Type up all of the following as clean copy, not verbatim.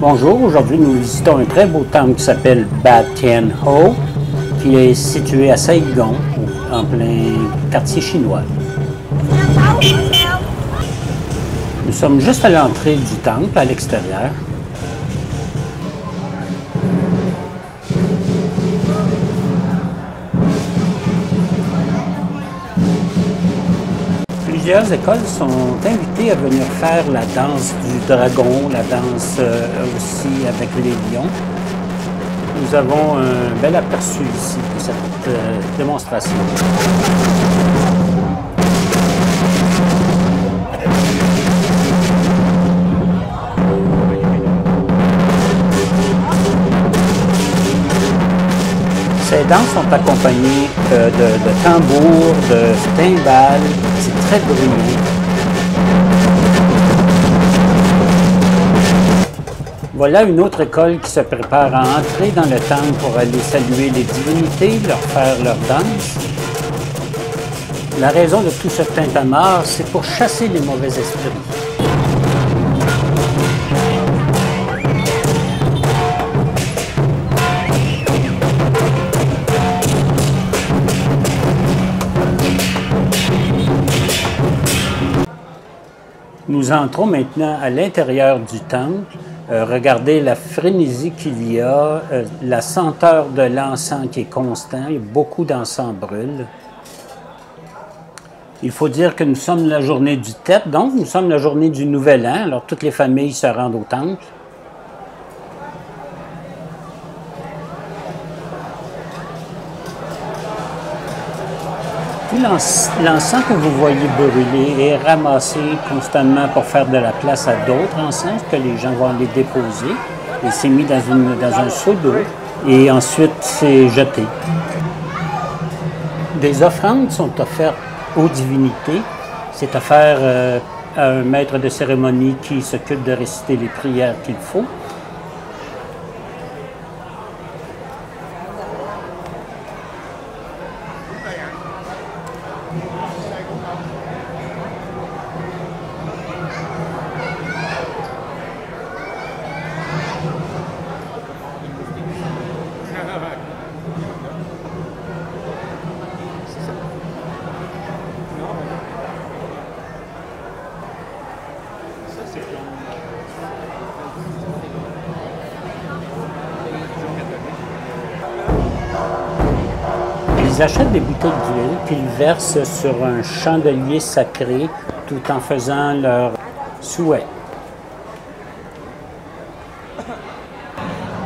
Bonjour, aujourd'hui nous visitons un très beau temple qui s'appelle Ba Tien Ho, qui est situé à Saigon, en plein quartier chinois. Nous sommes juste à l'entrée du temple, à l'extérieur. Plusieurs écoles sont invitées à venir faire la danse du dragon, la danse aussi avec les lions. Nous avons un bel aperçu ici de cette démonstration. Ces danses sont accompagnées de tambours, de timbales. C'est très bruyant. Voilà une autre école qui se prépare à entrer dans le temple pour aller saluer les divinités, leur faire leur danse. La raison de tout ce tintamarre, c'est pour chasser les mauvais esprits. Nous entrons maintenant à l'intérieur du temple. Regardez la frénésie qu'il y a, la senteur de l'encens qui est constant, et beaucoup d'encens brûle. Il faut dire que nous sommes la journée du Tết, donc nous sommes la journée du Nouvel An, alors toutes les familles se rendent au temple. L'encens que vous voyez brûler est ramassé constamment pour faire de la place à d'autres encens que les gens vont les déposer. Et c'est mis dans un seau d'eau et ensuite c'est jeté. Des offrandes sont offertes aux divinités. C'est offert à un maître de cérémonie qui s'occupe de réciter les prières qu'il faut. Ils achètent des bouteilles d'huile, puis ils versent sur un chandelier sacré tout en faisant leur souhait.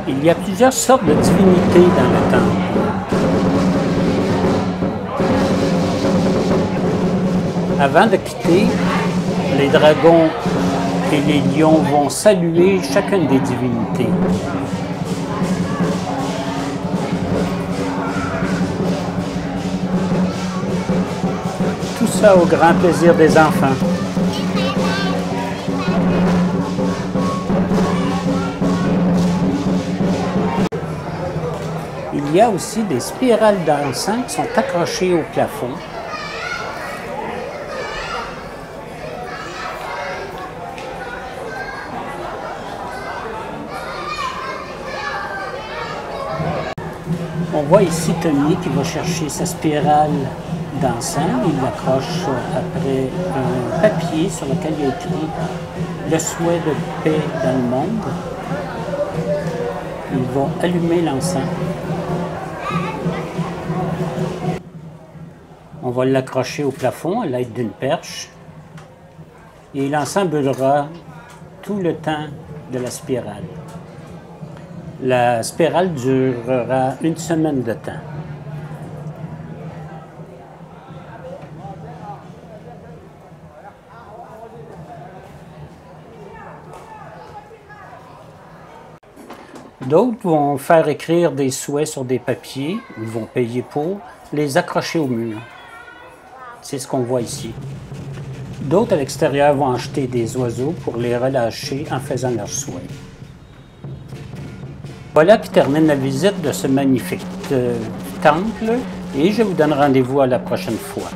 Il y a plusieurs sortes de divinités dans le temple. Avant de quitter, les dragons et les lions vont saluer chacune des divinités. Tout ça au grand plaisir des enfants. Il y a aussi des spirales d'encens qui sont accrochées au plafond. On voit ici Tony qui va chercher sa spirale d'encens. Il l'accroche après un papier sur lequel il y a écrit « Le souhait de paix dans le monde ». Ils vont allumer l'encens. On va l'accrocher au plafond à l'aide d'une perche. Et l'encens brûlera tout le temps de la spirale. La spirale durera une semaine de temps. D'autres vont faire écrire des souhaits sur des papiers, ils vont payer pour, les accrocher au mur. C'est ce qu'on voit ici. D'autres à l'extérieur vont acheter des oiseaux pour les relâcher en faisant leurs souhaits. Voilà qui termine la visite de ce magnifique temple et je vous donne rendez-vous à la prochaine fois.